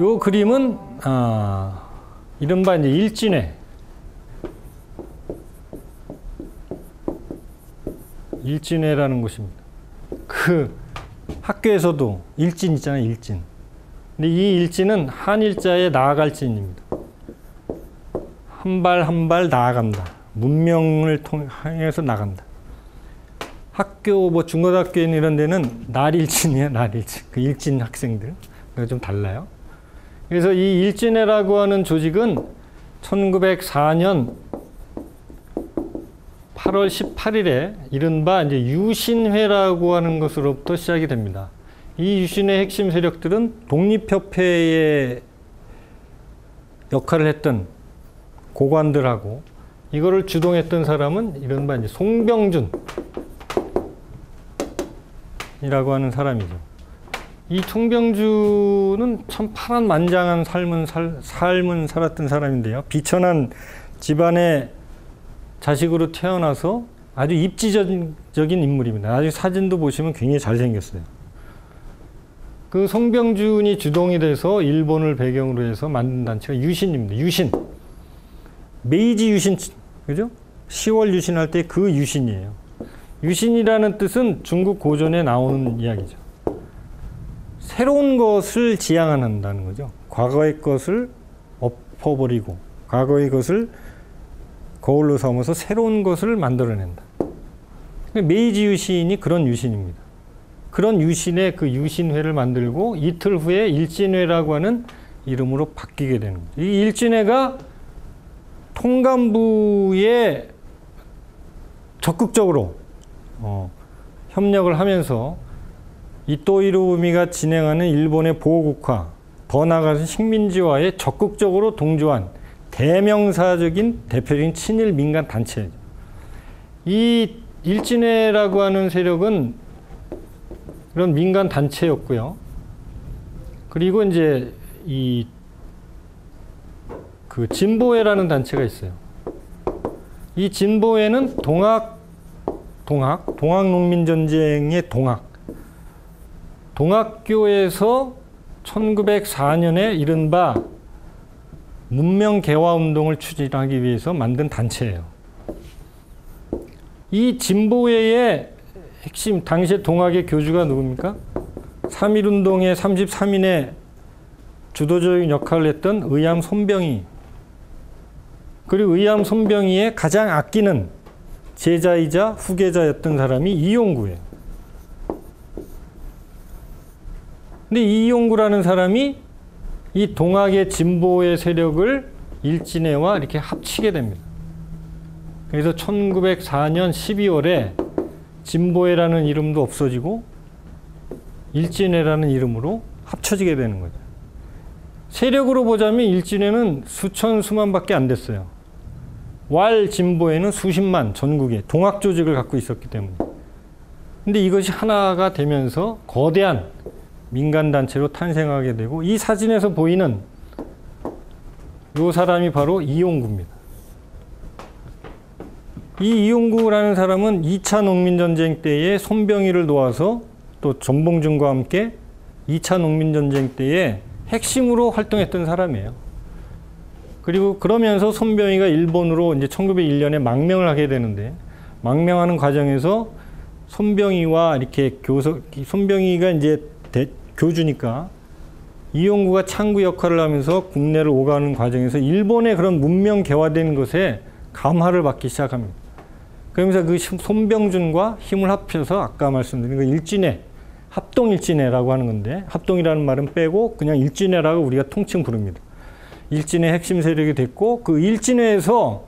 요 그림은 이른바 이제 일진회라는 곳입니다. 그 학교에서도 일진 있잖아요, 일진. 근데 이 일진은 한일자에 나아갈 진입니다. 한 발 한 발 나아간다. 문명을 통해서 나간다. 학교 뭐 중고등학교 이런 데는 날일진이에요, 날일진. 그 일진 학생들. 그거 좀 달라요. 그래서 이 일진회라고 하는 조직은 1904년 8월 18일에 이른바 이제 유신회라고 하는 것으로부터 시작이 됩니다. 이 유신회 핵심 세력들은 독립협회의 역할을 했던 고관들하고 이거를 주동했던 사람은 이른바 이제 송병준이라고 하는 사람이죠. 이 송병준은 참 파란만장한 삶을 살았던 사람인데요. 비천한 집안의 자식으로 태어나서 아주 입지적인 인물입니다. 나중에 사진도 보시면 굉장히 잘생겼어요. 그 송병준이 주동이 돼서 일본을 배경으로 해서 만든 단체가 유신입니다. 유신. 메이지 유신, 그죠? 10월 유신할 때 그 유신이에요. 유신이라는 뜻은 중국 고전에 나오는 이야기죠. 새로운 것을 지향한다는 거죠. 과거의 것을 엎어버리고 과거의 것을 거울로 삼아서 새로운 것을 만들어낸다. 메이지 유신이 그런 유신입니다. 그런 유신의 그 유신회를 만들고 이틀 후에 일진회라고 하는 이름으로 바뀌게 되는 거죠. 이 일진회가 통감부에 적극적으로 협력을 하면서 이토 히로부미가 진행하는 일본의 보호국화, 더 나아가서 식민지화에 적극적으로 동조한 대명사적인 대표적인 친일 민간 단체죠. 이 일진회라고 하는 세력은 그런 민간 단체였고요. 그리고 이제 그 진보회라는 단체가 있어요. 이 진보회는 동학농민전쟁의 동학교에서 1904년에 이른바 문명개화운동을 추진하기 위해서 만든 단체예요. 이 진보회의 핵심, 당시에 동학의 교주가 누굽니까? 3.1운동의 33인의 주도적인 역할을 했던 의암 손병희, 그리고 의암 손병희의 가장 아끼는 제자이자 후계자였던 사람이 이용구예요. 근데 이용구라는 사람이 이 동학의 진보의 세력을 일진회와 이렇게 합치게 됩니다. 그래서 1904년 12월에 진보회라는 이름도 없어지고 일진회라는 이름으로 합쳐지게 되는 거죠. 세력으로 보자면 일진회는 수천 수만밖에 안 됐어요. 왈 진보회는 수십만, 전국에 동학 조직을 갖고 있었기 때문에. 근데 이것이 하나가 되면서 거대한 민간단체로 탄생하게 되고, 이 사진에서 보이는 이 사람이 바로 이용구입니다. 이 이용구라는 사람은 2차 농민전쟁 때에 손병희를 도와서 또 전봉준과 함께 2차 농민전쟁 때에 핵심으로 활동했던 사람이에요. 그리고 그러면서 손병희가 일본으로 이제 1901년에 망명을 하게 되는데, 망명하는 과정에서 손병희와 이렇게 손병희가 이제 교주니까 이용구가 창구 역할을 하면서 국내를 오가는 과정에서 일본의 그런 문명 개화된 것에 감화를 받기 시작합니다. 그러면서 그 손병준과 힘을 합쳐서 아까 말씀드린 그 일진회, 합동일진회라고 하는 건데, 합동이라는 말은 빼고 그냥 일진회라고 우리가 통칭 부릅니다. 일진회 핵심 세력이 됐고, 그 일진회에서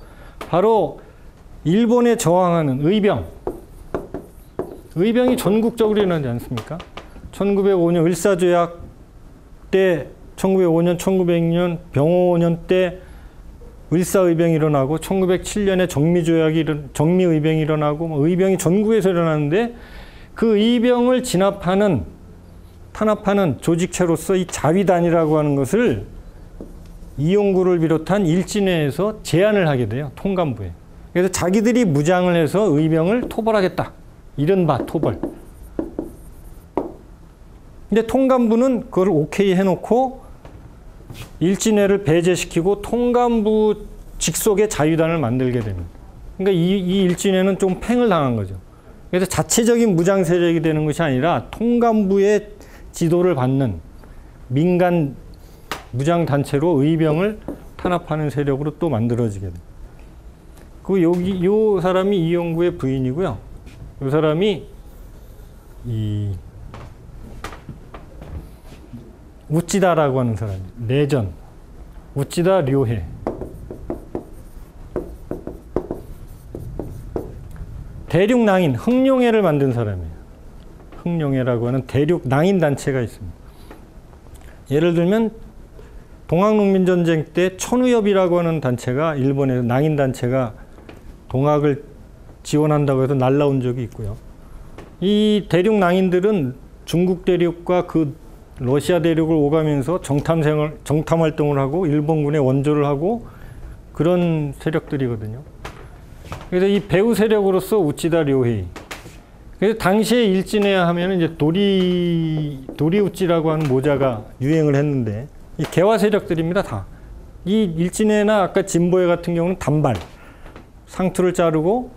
바로 일본에 저항하는 의병이 전국적으로 일어나지 않습니까? 1905년 을사조약 때, 1905년, 1906년 병오년 때 을사의병이 일어나고, 1907년에 정미의병이 일어나고, 의병이 전국에서 일어나는데, 그 의병을 탄압하는 조직체로서 이 자위단이라고 하는 것을 이용구를 비롯한 일진회에서 제안을 하게 돼요. 통감부에. 그래서 자기들이 무장을 해서 의병을 토벌하겠다. 이른바 토벌. 근데 통감부는 그걸 오케이 해놓고 일진회를 배제시키고 통감부 직속의 자유단을 만들게 됩니다. 그러니까 이 일진회는 좀 팽을 당한 거죠. 그래서 자체적인 무장 세력이 되는 것이 아니라 통감부의 지도를 받는 민간 무장 단체로 의병을 탄압하는 세력으로 또 만들어지게 됩니다. 그 여기 요 사람이 이용구의 부인이고요. 요 사람이 이 우찌다라고 하는 사람이에요. 내전 우찌다 료해. 대륙낭인 흥룡회를 만든 사람이에요. 흥룡회라고 하는 대륙낭인 단체가 있습니다. 예를 들면 동학농민전쟁 때 천우협이라고 하는 단체가 일본에서 낭인 단체가 동학을 지원한다고 해서 날라온 적이 있고요. 이 대륙낭인들은 중국 대륙과 그 러시아 대륙을 오가면서 정탐 활동을 하고 일본군에 원조를 하고 그런 세력들이거든요. 그래서 이 배후 세력으로서 우찌다 료헤이. 그래서 당시에 일진회 하면 이제 도리우찌라고 하는 모자가 유행을 했는데 이 개화 세력들입니다, 다. 이 일진회나 아까 진보회 같은 경우는 단발, 상투를 자르고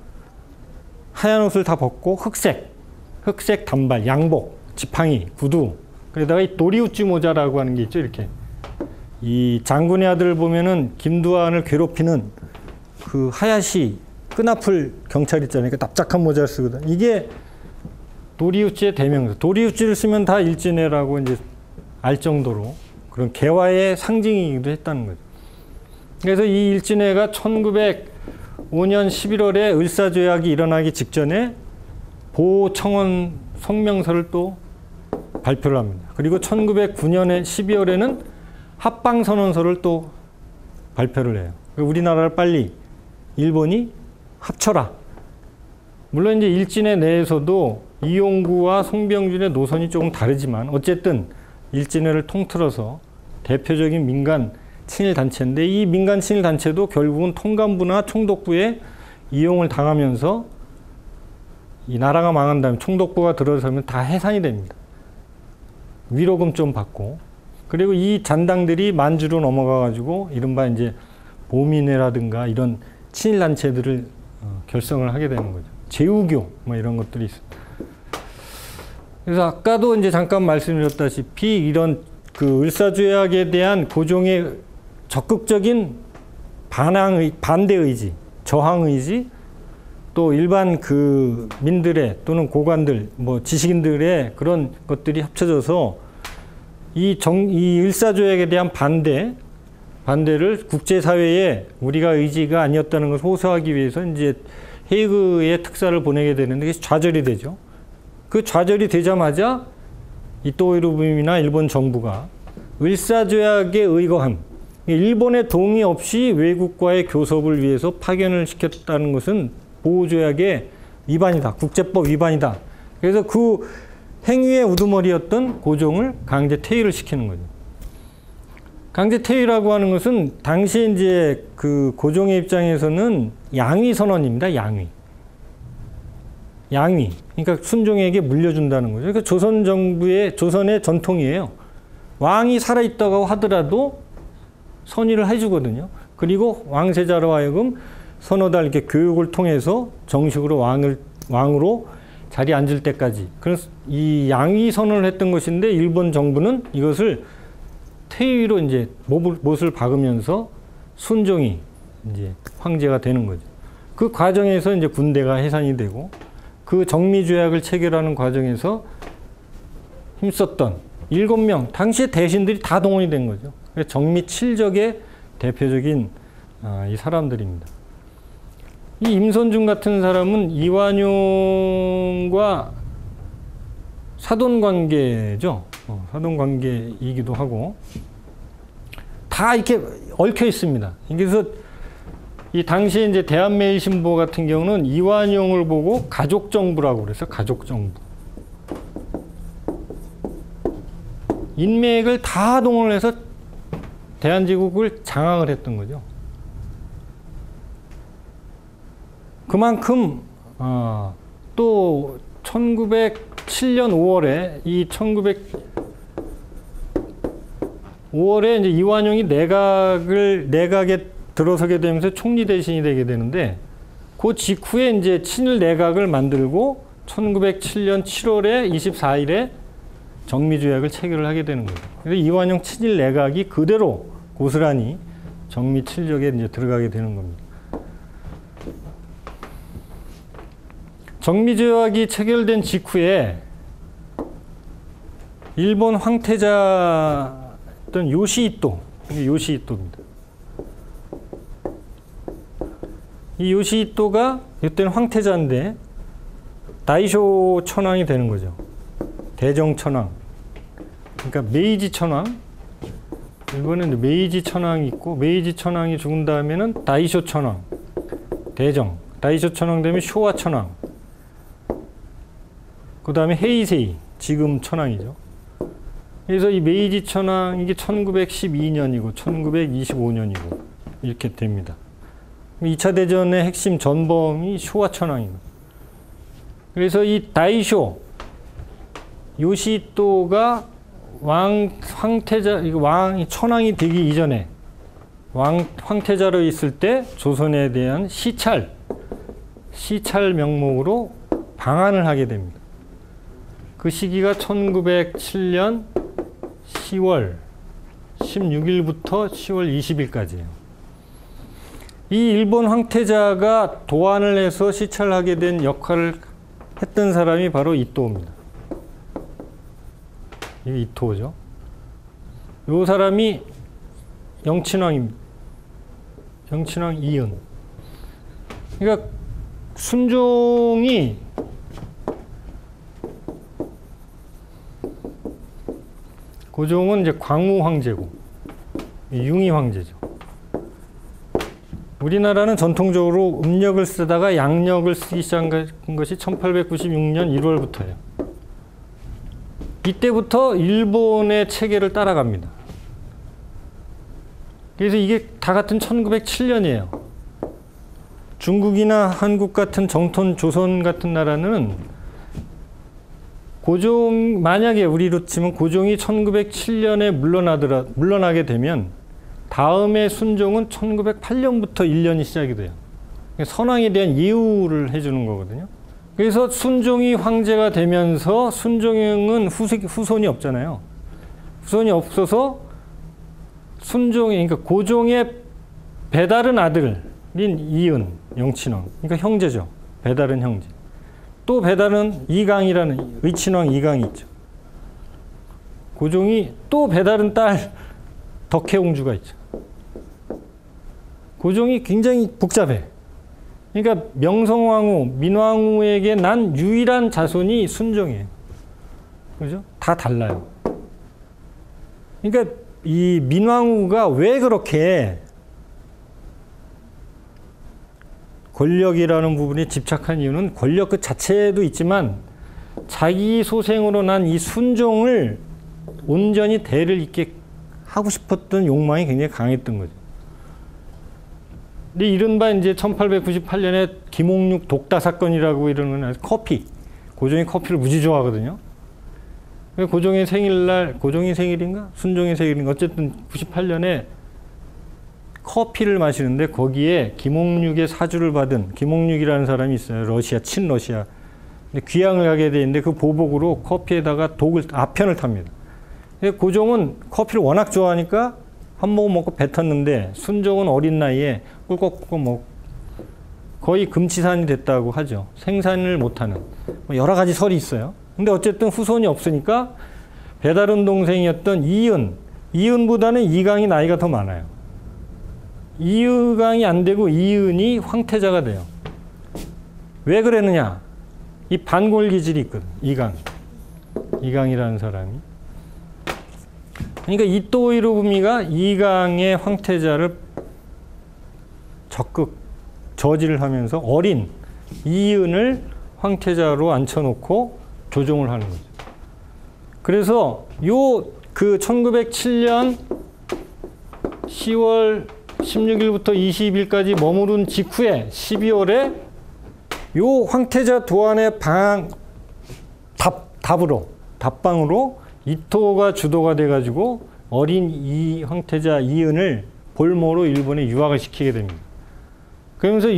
하얀 옷을 다 벗고 흑색 단발, 양복, 지팡이, 구두. 그러다가 이 도리우찌 모자라고 하는 게 있죠, 이렇게. 이 장군의 아들 보면은 김두한을 괴롭히는 그 하야시 끈아풀 경찰 있잖아요. 그 납작한 모자를 쓰거든. 이게 도리우찌의 대명사. 도리우찌를 쓰면 다 일진회라고 이제 알 정도로 그런 개화의 상징이기도 했다는 거죠. 그래서 이 일진회가 1905년 11월에 을사조약이 일어나기 직전에 보청원 성명서를 또 발표를 합니다. 그리고 1909년에 12월에는 합방선언서를 또 발표를 해요. 우리나라를 빨리 일본이 합쳐라. 물론 이제 일진회 내에서도 이용구와 송병준의 노선이 조금 다르지만 어쨌든 일진회를 통틀어서 대표적인 민간 친일 단체인데 이 민간 친일 단체도 결국은 통감부나 총독부에 이용을 당하면서 이 나라가 망한 다음에 총독부가 들어서면 다 해산이 됩니다. 위로금 좀 받고 그리고 이 잔당들이 만주로 넘어가 가지고 이른바 이제 보민회라든가 이런 친일 단체들을 결성을 하게 되는 거죠. 제우교 뭐 이런 것들이 있습니다. 그래서 아까도 이제 잠깐 말씀드렸다시피 이런 그 을사조약에 대한 고종의 적극적인 반대 의지, 저항 의지, 또 일반 그 민들의 또는 고관들, 뭐 지식인들의 그런 것들이 합쳐져서 이 을사조약에 대한 반대를 국제사회에 우리가 의지가 아니었다는 것을 호소하기 위해서 이제 헤이그의 특사를 보내게 되는데 그게 좌절이 되죠. 그 좌절이 되자마자 이토 히로부미나 일본 정부가 을사조약에 의거한 일본의 동의 없이 외국과의 교섭을 위해서 파견을 시켰다는 것은 보호조약의 위반이다. 국제법 위반이다. 그래서 그 행위의 우두머리였던 고종을 강제 퇴위를 시키는 거죠. 강제 퇴위라고 하는 것은 당시에 이제 그 고종의 입장에서는 양위 선언입니다. 양위. 그러니까 순종에게 물려준다는 거죠. 그러니까 조선 정부의 조선의 전통이에요. 왕이 살아있다고 하더라도 선의를 해주거든요. 그리고 왕세자로 하여금 서너 달 이렇게 교육을 통해서 정식으로 왕으로 자리에 앉을 때까지. 그래서 이 양위 선언을 했던 것인데 일본 정부는 이것을 퇴위로 이제 못을 박으면서 순종이 이제 황제가 되는 거죠. 그 과정에서 이제 군대가 해산이 되고 그 정미조약을 체결하는 과정에서 힘썼던 7명 당시의 대신들이 다 동원이 된 거죠. 정미 7적의 대표적인 이 사람들입니다. 이 임선중 같은 사람은 이완용과 사돈관계죠. 사돈관계이기도 하고 다 이렇게 얽혀 있습니다. 그래서 이 당시에 이제 대한매일신보 같은 경우는 이완용을 보고 가족정부라고 그랬어요. 가족정부. 인맥을 다 동원해서 대한제국을 장악을 했던 거죠. 그만큼 또 1907년 5월에 이 5월에 이제 이완용이 내각에 들어서게 되면서 총리 대신이 되게 되는데 그 직후에 이제 친일 내각을 만들고 1907년 7월에 24일에 정미조약을 체결을 하게 되는 거예요. 그래서 이완용 친일 내각이 그대로 고스란히 정미 칠적에 이제 들어가게 되는 겁니다. 정미조약이 체결된 직후에 일본 황태자였던 요시히토입니다. 이 요시히토가 이때는 황태자인데 다이쇼 천황이 되는 거죠. 대정 천황. 그러니까 메이지 천황. 일본은 메이지 천황이 있고 메이지 천황이 죽은 다음에는 다이쇼 천황. 대정. 다이쇼 천황 되면 쇼와 천황. 그 다음에 헤이세이. 지금 천황이죠. 그래서 이 메이지 천황 이게 1912년이고 1925년이고 이렇게 됩니다. 2차 대전의 핵심 전범이 쇼와 천황입니다. 그래서 이 다이쇼 요시히토가 천황이 되기 이전에 황태자로 있을 때 조선에 대한 시찰 명목으로 방한을 하게 됩니다. 그 시기가 1907년 10월 16일부터 10월 20일까지예요. 이 일본 황태자가 도안을 해서 시찰하게 된 역할을 했던 사람이 바로 이토입니다. 이게 이토죠. 이 사람이 영친왕입니다. 영친왕 이은. 그러니까 순종이 고종은 이제 광우 황제고 융희 황제죠. 우리나라는 전통적으로 음력을 쓰다가 양력을 쓰기 시작한 것이 1896년 1월부터예요. 이때부터 일본의 체계를 따라갑니다. 그래서 이게 다 같은 1907년이에요. 중국이나 한국 같은 정통 조선 같은 나라는 만약에 우리로 치면 고종이 1907년에 물러나게 되면 다음에 순종은 1908년부터 1년이 시작이 돼요. 선왕에 대한 예우를 해주는 거거든요. 그래서 순종이 황제가 되면서 순종은 후손이 없잖아요. 후손이 없어서 그러니까 고종의 배다른 아들인 이은, 영친왕, 그러니까 형제죠. 배다른 형제. 또 배다른 이강이라는 의친왕 이강이 있죠. 고종이 또 배다른 딸 덕혜옹주가 있죠. 고종이 굉장히 복잡해. 그러니까 명성왕후, 민왕후에게 난 유일한 자손이 순종이에요. 그죠? 다 달라요. 그러니까 이 민왕후가 왜 그렇게 권력이라는 부분에 집착한 이유는 권력 그 자체도 있지만 자기 소생으로 난 이 순종을 온전히 대를 잇게 하고 싶었던 욕망이 굉장히 강했던 거죠. 근데 이른바 이제 1898년에 김옥륙 독다 사건이라고 이러는 건 고종이 커피를 무지 좋아하거든요. 고종의 생일인가? 순종의 생일인가? 어쨌든 98년에 커피를 마시는데 거기에 김옥륙의 사주를 받은 김옥륙이라는 사람이 있어요. 친러시아. 근데 귀향을 가게 되는데 그 보복으로 커피에다가 아편을 탑니다. 고종은 커피를 워낙 좋아하니까 한 모금 먹고 뱉었는데 순종은 어린 나이에 꿀꺽꿀꺽 먹고 거의 금치산이 됐다고 하죠. 생산을 못하는. 여러 가지 설이 있어요. 근데 어쨌든 후손이 없으니까 배다른 동생이었던 이은보다는 이강이 나이가 더 많아요. 이강이 안 되고 이은이 황태자가 돼요. 왜 그랬느냐? 이 반골 기질이 있거든. 이강이라는 사람이. 그러니까 이토 히로부미가 이강의 황태자를 적극 저지를 하면서 어린 이은을 황태자로 앉혀놓고 조종을 하는 거죠. 그래서 그 1907년 10월 16일부터 20일까지 머무른 직후에 12월에 요 황태자 도안의 답방으로 이토가 주도가 돼가지고 어린 이 황태자 이은을 볼모로 일본에 유학을 시키게 됩니다. 그러면서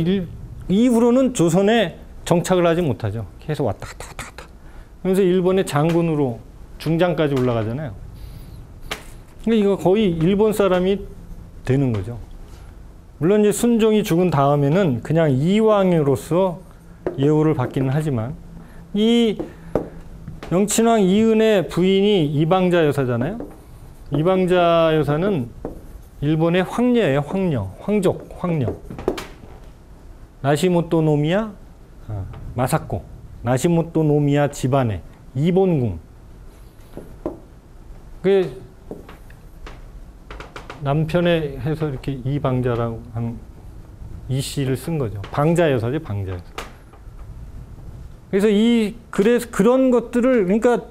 이후로는 조선에 정착을 하지 못하죠. 계속 왔다 갔다 왔다 갔다. 그러면서 일본의 장군으로 중장까지 올라가잖아요. 그러니까 이거 거의 일본 사람이 되는 거죠. 물론 이제 순종이 죽은 다음에는 그냥 이왕으로서 예우를 받기는 하지만, 이 영친왕 이은의 부인이 이방자 여사잖아요. 이방자 여사는 일본의 황녀예요. 황녀, 황족, 황녀. 나시모토 노미야 마사코, 나시모토 노미야 집안의 이본궁. 그 남편에 해서 이렇게 이방자라고 한 이씨를 쓴 거죠. 방자 여사죠, 방자 여사. 그래서 그런 것들을, 그러니까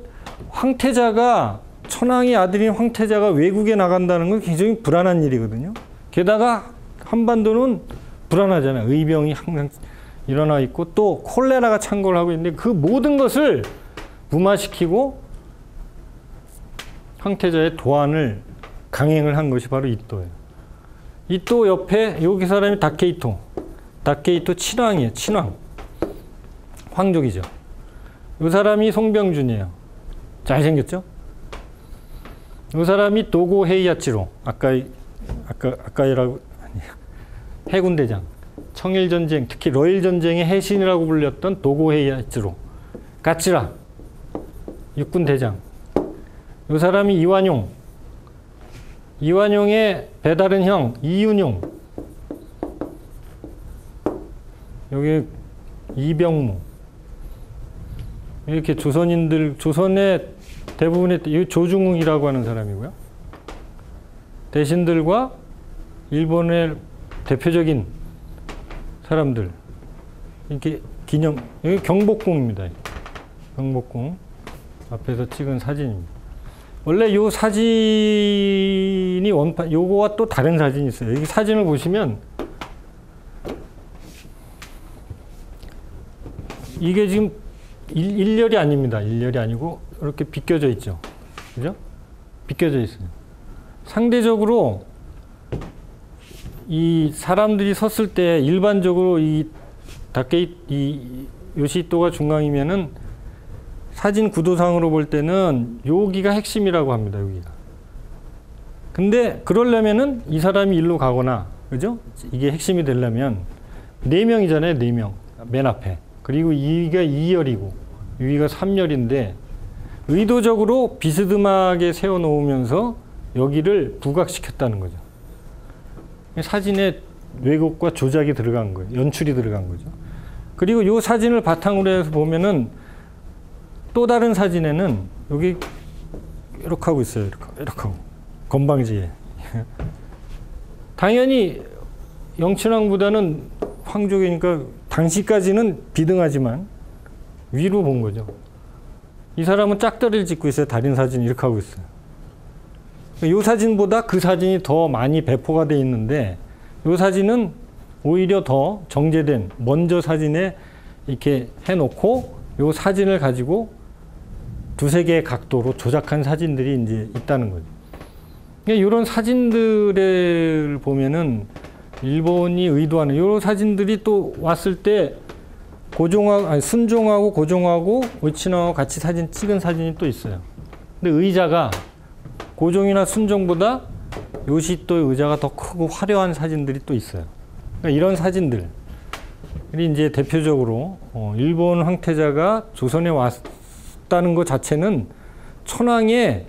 황태자가, 천황의 아들인 황태자가 외국에 나간다는 건 굉장히 불안한 일이거든요. 게다가 한반도는 불안하잖아요. 의병이 항상 일어나 있고 또 콜레라가 창궐을 하고 있는데, 그 모든 것을 무마시키고 황태자의 도안을 강행을 한 것이 바로 이또예요. 이또 옆에 여기 사람이 다케이토 친왕이에요. 친왕. 황족이죠. 이 사람이 송병준이에요. 잘생겼죠? 이 사람이 도고 헤이야치로, 아까이라고, 해군대장, 청일전쟁, 특히 러일전쟁의 해신이라고 불렸던 도고 헤이야치로, 가츠라, 육군대장. 이 사람이 이완용의 배다른 형, 이윤용. 여기 이병무. 이렇게 조선의 대부분의, 이 조중웅이라고 하는 사람이고요. 대신들과 일본의 대표적인 사람들. 이렇게 여기 경복궁입니다. 경복궁 앞에서 찍은 사진입니다. 원래 이 사진이 요거와 또 다른 사진이 있어요. 여기 사진을 보시면 이게 지금 일렬이 아닙니다. 일렬이 아니고 이렇게 비껴져 있죠. 그죠? 비껴져 있어요. 상대적으로 이 사람들이 섰을 때 일반적으로 이 요시히토가 중앙이면은 사진 구도상으로 볼 때는 여기가 핵심이라고 합니다. 여기가. 근데 그러려면은 이 사람이 일로 가거나, 그죠? 이게 핵심이 되려면 4명이잖아요. 4명. 맨 앞에. 그리고 여기가 2열이고 여기가 3열인데 의도적으로 비스듬하게 세워놓으면서 여기를 부각시켰다는 거죠. 사진에 왜곡과 조작이 들어간 거예요. 연출이 들어간 거죠. 그리고 이 사진을 바탕으로 해서 보면은 또 다른 사진에는 여기 이렇게 하고 있어요. 이렇게 하고. 건방지게. 당연히 영친왕보다는 황족이니까 당시까지는 비등하지만 위로 본 거죠. 이 사람은 짝다리를 짚고 있어요. 다른 사진 이렇게 하고 있어요. 이 사진보다 그 사진이 더 많이 배포가 돼 있는데, 이 사진은 오히려 더 정제된, 먼저 사진에 이렇게 해놓고 이 사진을 가지고 두세 개의 각도로 조작한 사진들이 이제 있다는 거죠. 그러니까 이런 사진들을 보면은 일본이 의도하는 이런 사진들이 또 왔을 때 순종하고 고종하고 오이치나와 같이 사진 찍은 사진이 또 있어요. 근데 의자가 고종이나 순종보다 요시히토의 의자가 더 크고 화려한 사진들이 또 있어요. 그러니까 이런 사진들이 이제 대표적으로 일본 황태자가 조선에 왔다는 것 자체는 천황의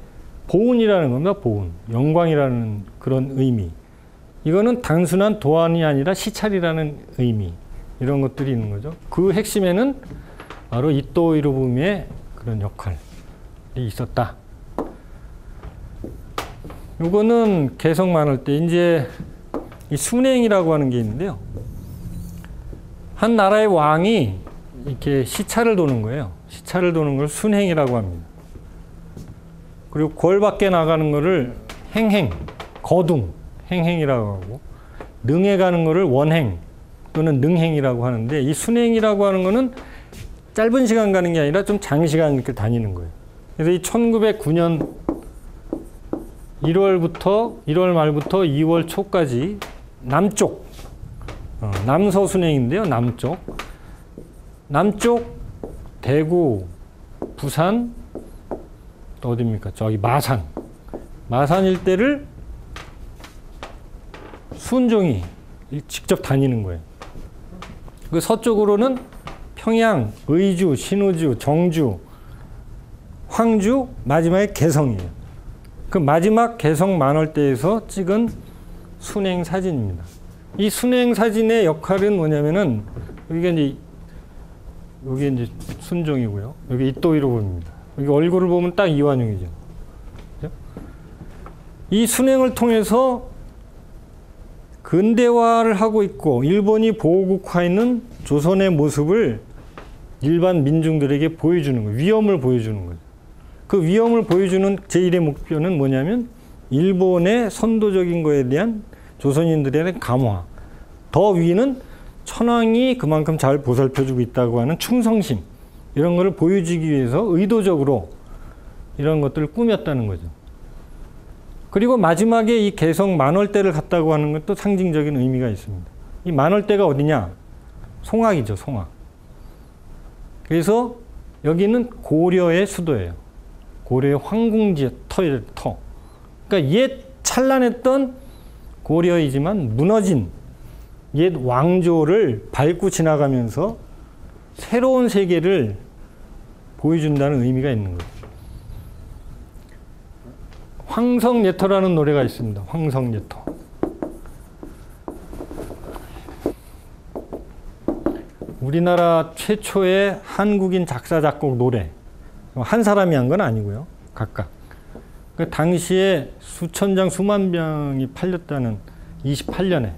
보은이라는 겁니다. 보은, 영광이라는 그런 의미. 이거는 단순한 도안이 아니라 시찰이라는 의미, 이런 것들이 있는 거죠. 그 핵심에는 바로 이토 히로부미의 그런 역할이 있었다. 이거는 개성 많을 때 이제 이 순행이라고 하는 게 있는데요. 한 나라의 왕이 이렇게 시차를 도는 거예요. 시차를 도는 걸 순행이라고 합니다. 그리고 궐 밖에 나가는 거를 행행, 거둥, 행행이라고 하고, 능해 가는 거를 원행 또는 능행이라고 하는데, 이 순행이라고 하는 거는 짧은 시간 가는 게 아니라 좀 장시간 이렇게 다니는 거예요. 그래서 이 1909년 1월 말부터 2월 초까지 남쪽, 남서순행인데요. 남쪽 대구, 부산, 또 어디입니까? 저기 마산 일대를 순종이 직접 다니는 거예요. 그 서쪽으로는 평양, 의주, 신의주, 정주, 황주, 마지막에 개성이에요. 그 마지막 개성 만월대에서 찍은 순행 사진입니다. 이 순행 사진의 역할은 뭐냐면은 여기 이제 순종이고요. 여기 이또이로 보입니다. 여기 얼굴을 보면 딱 이완용이죠. 그렇죠? 이 순행을 통해서 근대화를 하고 있고 일본이 보호국화있는 조선의 모습을 일반 민중들에게 보여주는 거예요. 위험을 보여주는 거죠. 그 위험을 보여주는 제1의 목표는 뭐냐면 일본의 선도적인 거에 대한 조선인들에 대한 감화. 더 위는 천황이 그만큼 잘 보살펴주고 있다고 하는 충성심. 이런 거를 보여주기 위해서 의도적으로 이런 것들을 꾸몄다는 거죠. 그리고 마지막에 이 개성 만월대를 갔다고 하는 것도 상징적인 의미가 있습니다. 이 만월대가 어디냐? 송악이죠, 송악. 그래서 여기는 고려의 수도예요. 고려의 황궁지의 터예요. 그러니까 옛 찬란했던 고려이지만 무너진 옛 왕조를 밟고 지나가면서 새로운 세계를 보여준다는 의미가 있는 거예요. 황성예터라는 노래가 있습니다. 황성예터. 우리나라 최초의 한국인 작사, 작곡 노래. 한 사람이 한 건 아니고요. 각각. 그 당시에 수천 장, 수만 병이 팔렸다는 28년에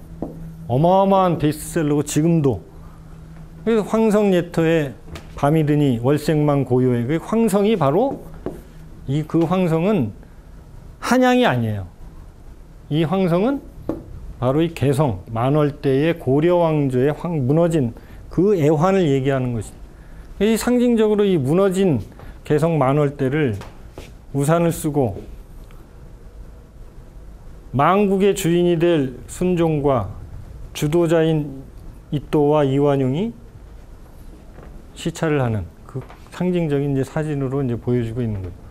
어마어마한 베스트셀러고 지금도. 그래서 황성예터의 밤이 드니 월색만 고요해. 그 황성이 바로 그 황성은 한양이 아니에요. 이 황성은 바로 이 개성, 만월대의 고려 왕조의 무너진 그 애환을 얘기하는 것입니다. 이 상징적으로 이 무너진 개성 만월대를 우산을 쓰고 망국의 주인이 될 순종과 주도자인 이또와 이완용이 시찰을 하는 그 상징적인 이제 사진으로 이제 보여주고 있는 거예요.